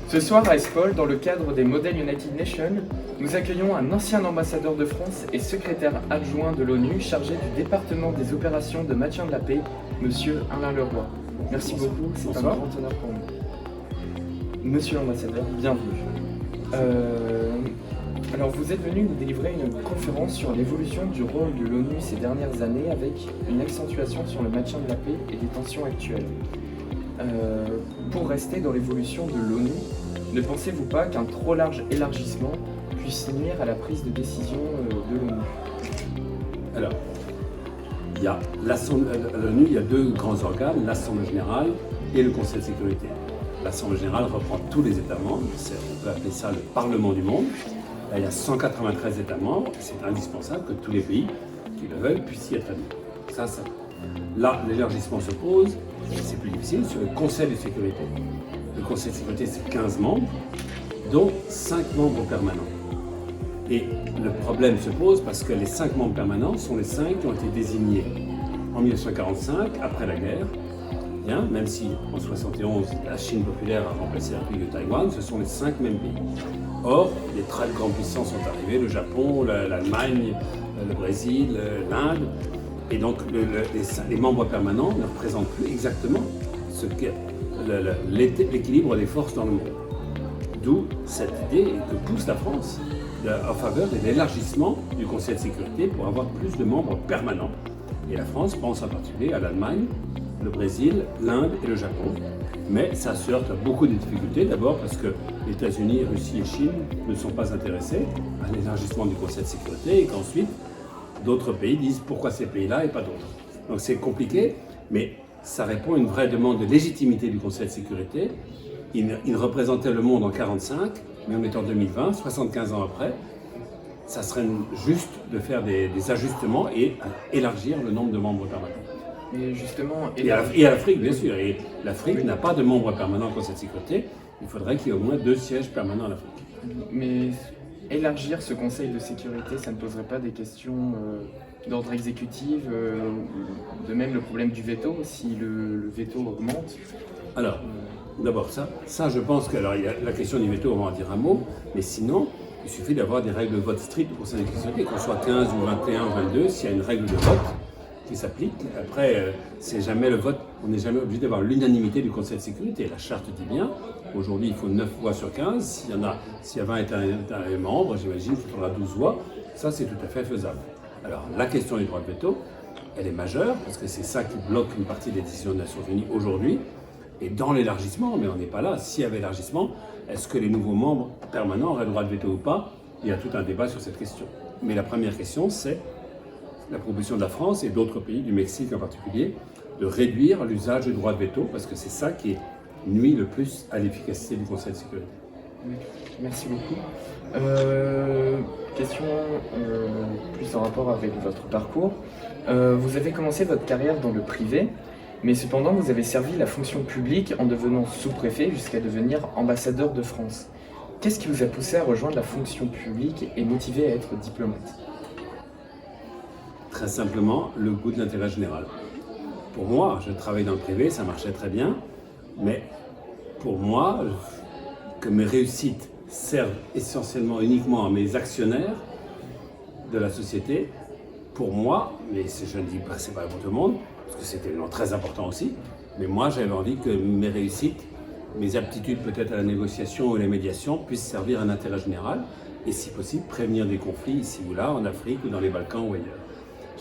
Ce soir à Espol, dans le cadre des Model United Nations, nous accueillons un ancien ambassadeur de France et secrétaire adjoint de l'ONU chargé du département des opérations de maintien de la paix, Monsieur Alain Leroy. Merci beaucoup, c'est un grand honneur pour nous. Monsieur l'ambassadeur, bienvenue. Alors vous êtes venu nous délivrer une conférence sur l'évolution du rôle de l'ONU ces dernières années avec une accentuation sur le maintien de la paix et des tensions actuelles. Pour rester dans l'évolution de l'ONU, ne pensez-vous pas qu'un trop large élargissement puisse nuire à la prise de décision de l'ONU? Alors, à l'ONU, il y a deux grands organes, l'Assemblée générale et le Conseil de sécurité. L'Assemblée générale reprend tous les États membres, on peut appeler ça le Parlement du monde. Là, il y a 193 États membres, et c'est indispensable que tous les pays qui le veulent puissent y être admis. Là, l'élargissement se pose, c'est plus difficile, sur le Conseil de sécurité. Le Conseil de sécurité, c'est 15 membres, dont 5 membres permanents. Et le problème se pose parce que les 5 membres permanents sont les 5 qui ont été désignés en 1945, après la guerre. Bien, même si en 1971, la Chine populaire a remplacé la République de Taïwan, ce sont les 5 mêmes pays. Or, les très grandes puissances sont arrivées, le Japon, l'Allemagne, le Brésil, l'Inde. Et donc, les membres permanents ne représentent plus exactement l'équilibre des forces dans le monde. D'où cette idée que pousse la France en faveur de l'élargissement du Conseil de sécurité pour avoir plus de membres permanents. Et la France pense en particulier à l'Allemagne, le Brésil, l'Inde et le Japon. Mais ça se heurte à beaucoup de difficultés, d'abord parce que les États-Unis, Russie et Chine ne sont pas intéressés à l'élargissement du Conseil de sécurité et qu'ensuite, d'autres pays disent pourquoi ces pays-là et pas d'autres. Donc c'est compliqué, mais ça répond à une vraie demande de légitimité du Conseil de sécurité. Il représentait le monde en 1945, mais on est en 2020, 75 ans après. Ça serait juste de faire des ajustements et élargir le nombre de membres permanents. Et justement, et à l'Afrique, bien sûr. Et l'Afrique n'a pas de membres permanents au Conseil de sécurité. Il faudrait qu'il y ait au moins 2 sièges permanents en Afrique. Mais élargir ce Conseil de sécurité, ça ne poserait pas des questions d'ordre exécutif, de même le problème du veto, si le veto augmente? Alors, d'abord ça je pense que, alors il y a la question du veto, on va en dire un mot, mais sinon, il suffit d'avoir des règles de vote strictes pour Conseil de sécurité, qu'on soit 15 ou 21 ou 22, s'il y a une règle de vote qui s'applique. Après, c'est jamais le vote, on n'est jamais obligé d'avoir l'unanimité du Conseil de sécurité. La charte dit bien, aujourd'hui il faut 9 voix sur 15, s'il y a 21 membres, j'imagine qu'il faudra 12 voix, ça c'est tout à fait faisable. Alors la question du droit de veto, elle est majeure, parce que c'est ça qui bloque une partie des décisions des Nations Unies aujourd'hui. Et dans l'élargissement, mais on n'est pas là, s'il y avait élargissement, est-ce que les nouveaux membres permanents auraient le droit de veto ou pas? Il y a tout un débat sur cette question. Mais la première question, c'est la proposition de la France et d'autres pays, du Mexique en particulier, de réduire l'usage du droit de veto, parce que c'est ça qui nuit le plus à l'efficacité du Conseil de sécurité. Merci beaucoup. Question plus en rapport avec votre parcours. Vous avez commencé votre carrière dans le privé, mais cependant vous avez servi la fonction publique en devenant sous-préfet jusqu'à devenir ambassadeur de France. Qu'est-ce qui vous a poussé à rejoindre la fonction publique et motivé à être diplomate? Très simplement, le goût de l'intérêt général. Pour moi, je travaillais dans le privé, ça marchait très bien, mais pour moi, que mes réussites servent essentiellement, uniquement à mes actionnaires de la société, pour moi, mais je ne dis pas que c'est pas pour tout le monde, parce que c'était très important aussi, mais moi j'avais envie que mes réussites, mes aptitudes peut-être à la négociation ou à la médiation puissent servir à un intérêt général et si possible prévenir des conflits ici ou là, en Afrique ou dans les Balkans ou ailleurs.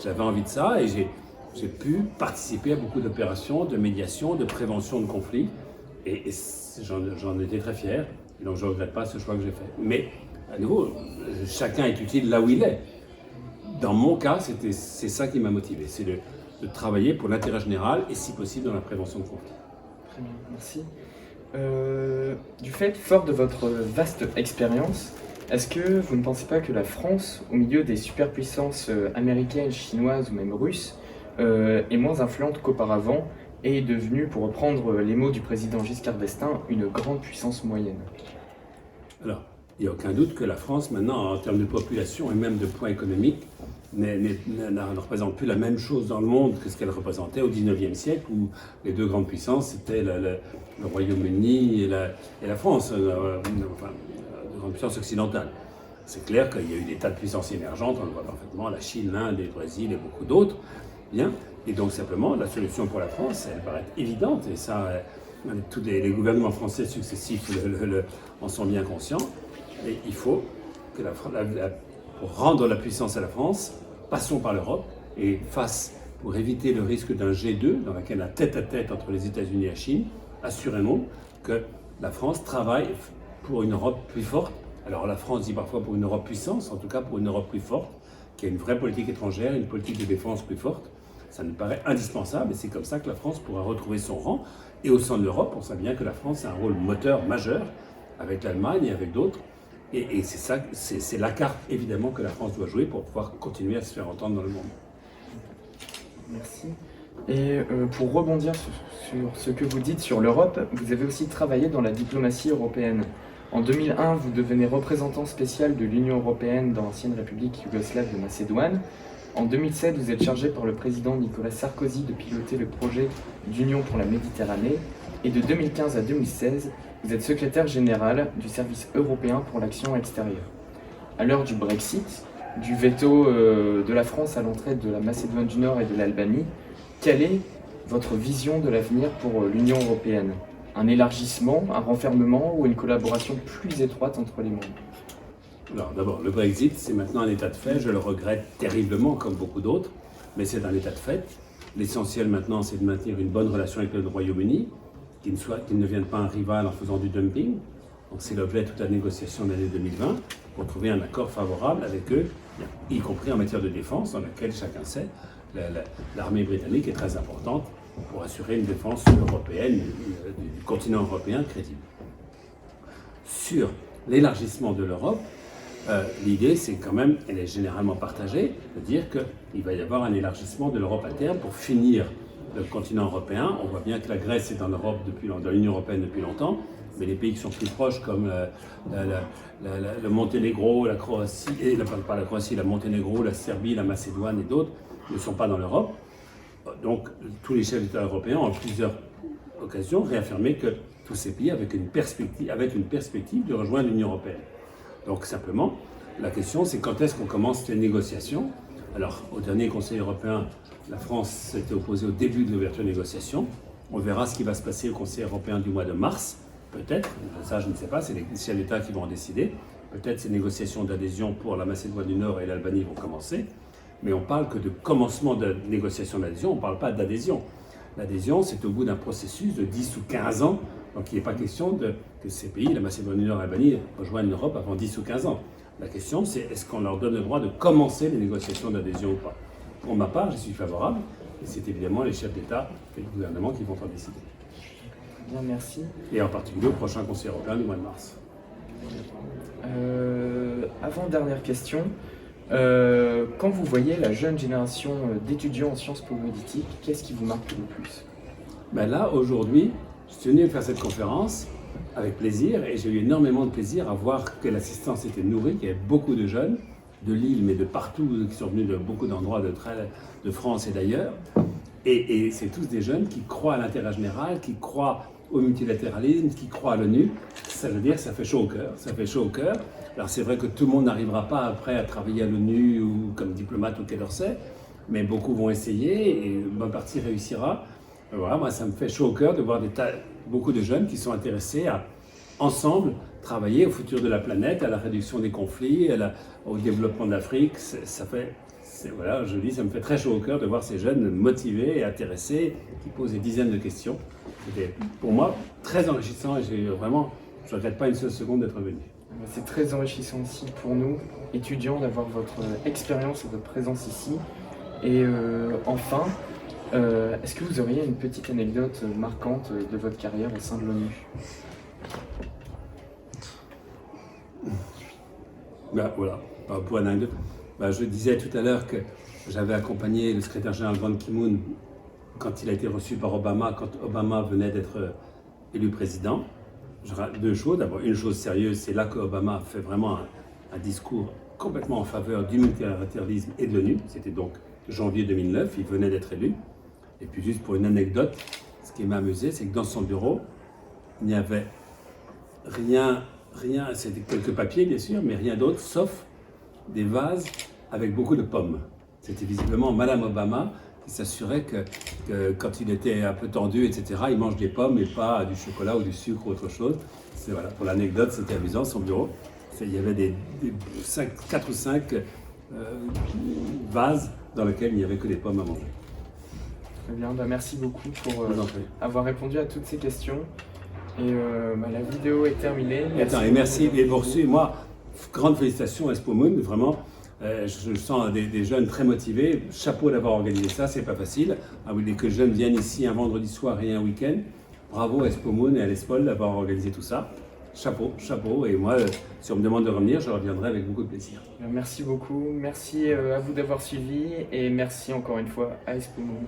J'avais envie de ça et j'ai pu participer à beaucoup d'opérations de médiation, de prévention de conflits et j'en étais très fier. Et donc je ne regrette pas ce choix que j'ai fait. Mais à nouveau, chacun est utile là où il est. Dans mon cas, c'est ça qui m'a motivé, c'est de travailler pour l'intérêt général et si possible dans la prévention de conflits. Très bien, merci. Du fait, fort de votre vaste expérience, est-ce que vous ne pensez pas que la France, au milieu des superpuissances américaines, chinoises ou même russes, est moins influente qu'auparavant et est devenue, pour reprendre les mots du président Giscard d'Estaing, une grande puissance moyenne? Alors, il n'y a aucun doute que la France, maintenant, en termes de population et même de poids économique, ne représente plus la même chose dans le monde que ce qu'elle représentait au XIXe siècle, où les deux grandes puissances étaient le Royaume-Uni et la France, enfin, de grandes puissances occidentales. C'est clair qu'il y a eu des tas de puissances émergentes, on le voit parfaitement, la Chine, l'Inde, le Brésil et beaucoup d'autres. Bien. Et donc simplement, la solution pour la France, elle paraît évidente, et ça, tous les gouvernements français successifs en sont bien conscients. Et il faut que pour rendre la puissance à la France, passons par l'Europe et pour éviter le risque d'un G2, dans lequel un tête-à-tête entre les États-Unis et la Chine, assurément que la France travaille pour une Europe plus forte. Alors la France dit parfois pour une Europe puissance, en tout cas pour une Europe plus forte, qui a une vraie politique étrangère, une politique de défense plus forte. Ça nous paraît indispensable et c'est comme ça que la France pourra retrouver son rang. Et au sein de l'Europe, on sait bien que la France a un rôle moteur majeur avec l'Allemagne et avec d'autres. Et c'est la carte évidemment que la France doit jouer pour pouvoir continuer à se faire entendre dans le monde. Merci. Et pour rebondir sur ce que vous dites sur l'Europe, vous avez aussi travaillé dans la diplomatie européenne. En 2001, vous devenez représentant spécial de l'Union européenne dans l'ancienne République yougoslave de Macédoine. En 2007, vous êtes chargé par le président Nicolas Sarkozy de piloter le projet d'Union pour la Méditerranée. Et de 2015 à 2016, vous êtes secrétaire général du service européen pour l'action extérieure. À l'heure du Brexit, du veto de la France à l'entrée de la Macédoine du Nord et de l'Albanie, quelle est votre vision de l'avenir pour l'Union européenne ? Un élargissement, un renfermement ou une collaboration plus étroite entre les membres ? Alors d'abord, le Brexit, c'est maintenant un état de fait. Je le regrette terriblement, comme beaucoup d'autres, mais c'est un état de fait. L'essentiel maintenant, c'est de maintenir une bonne relation avec le Royaume-Uni, qu'il ne devienne pas un rival en faisant du dumping. Donc c'est l'objet de toute la négociation de l'année 2020, pour trouver un accord favorable avec eux, y compris en matière de défense, dans laquelle chacun sait, l'armée britannique est très importante pour assurer une défense européenne, du continent européen crédible. Sur l'élargissement de l'Europe, l'idée, c'est quand même, elle est généralement partagée, de dire qu'il va y avoir un élargissement de l'Europe à terme pour finir le continent européen. On voit bien que la Grèce est dans l'Union européenne depuis longtemps, mais les pays qui sont plus proches, comme le Monténégro, la Croatie, pas la Croatie, la Monténégro, la Serbie, la Macédoine et d'autres, ne sont pas dans l'Europe. Donc, tous les chefs d'État européens ont, à plusieurs occasions, réaffirmé que tous ces pays avaient une perspective de rejoindre l'Union européenne. Donc, simplement, la question, c'est quand est-ce qu'on commence les négociations. Alors, au dernier Conseil européen, la France s'était opposée au début de l'ouverture des négociations. On verra ce qui va se passer au Conseil européen du mois de mars, peut-être. Ça, je ne sais pas, c'est les chefs d'État qui vont en décider. Peut-être ces négociations d'adhésion pour la Macédoine du Nord et l'Albanie vont commencer. Mais on parle que de commencement de négociation d'adhésion, on ne parle pas d'adhésion. L'adhésion, c'est au bout d'un processus de 10 ou 15 ans. Donc il n'est pas question que ces pays, la Macédoine du Nord et l'Albanie, rejoignent l'Europe avant 10 ou 15 ans. La question, c'est est-ce qu'on leur donne le droit de commencer les négociations d'adhésion ou pas. Pour ma part, je suis favorable. Et c'est évidemment les chefs d'État et le gouvernement qui vont en décider. Bien, merci. Et en particulier au prochain Conseil européen du mois de mars. Avant-dernière question. Quand vous voyez la jeune génération d'étudiants en sciences politiques, qu'est-ce qui vous marque le plus ? Ben là, aujourd'hui, je suis venu faire cette conférence avec plaisir et j'ai eu énormément de plaisir à voir que l'assistance était nourrie, qu'il y avait beaucoup de jeunes de Lille, mais de partout, qui sont venus de beaucoup d'endroits de France et d'ailleurs. Et c'est tous des jeunes qui croient à l'intérêt général, qui croient au multilatéralisme, qui croient à l'ONU. Ça veut dire que ça fait chaud au cœur. Ça fait chaud au cœur. Alors c'est vrai que tout le monde n'arrivera pas après à travailler à l'ONU ou comme diplomate au Quai d'Orsay, mais beaucoup vont essayer et une bonne partie réussira. Voilà, moi ça me fait chaud au cœur de voir beaucoup de jeunes qui sont intéressés à ensemble travailler au futur de la planète, à la réduction des conflits, au développement de l'Afrique. Voilà, je dis, ça me fait très chaud au cœur de voir ces jeunes motivés et intéressés, qui posent des dizaines de questions. C'était pour moi très enrichissant et je ne regrette pas une seule seconde d'être venu. C'est très enrichissant aussi pour nous, étudiants, d'avoir votre expérience et votre présence ici. Et enfin, est-ce que vous auriez une petite anecdote marquante de votre carrière au sein de l'ONU ? Ben voilà, pour anecdote. Ben, je disais tout à l'heure que j'avais accompagné le secrétaire général Ban Ki-moon quand il a été reçu par Obama, quand Obama venait d'être élu président. Deux choses. D'abord, une chose sérieuse, c'est là que Obama a fait vraiment un discours complètement en faveur du multilatéralisme et de l'ONU. C'était donc janvier 2009, il venait d'être élu. Et puis juste pour une anecdote, ce qui m'a amusé, c'est que dans son bureau, il n'y avait rien, c'était quelques papiers bien sûr, mais rien d'autre, sauf des vases avec beaucoup de pommes. C'était visiblement Madame Obama qui s'assurait que quand il était un peu tendu, etc., il mange des pommes et pas du chocolat ou du sucre ou autre chose. Voilà, pour l'anecdote, c'était amusant, son bureau. Il y avait 4 ou 5 vases dans lesquels il n'y avait que des pommes à manger. Très bien, merci beaucoup pour avoir répondu à toutes ces questions. Et la vidéo est terminée. Merci. Et pour moi, grande félicitations à Expo Moon, vraiment. Je sens des jeunes très motivés. Chapeau d'avoir organisé ça, c'est pas facile. Que les jeunes viennent ici un vendredi soir et un week-end. Bravo à Expo Moon et à l'ESPOL d'avoir organisé tout ça. Chapeau. Et moi, si on me demande de revenir, je reviendrai avec beaucoup de plaisir. Merci beaucoup. Merci à vous d'avoir suivi et merci encore une fois à Expo Moon.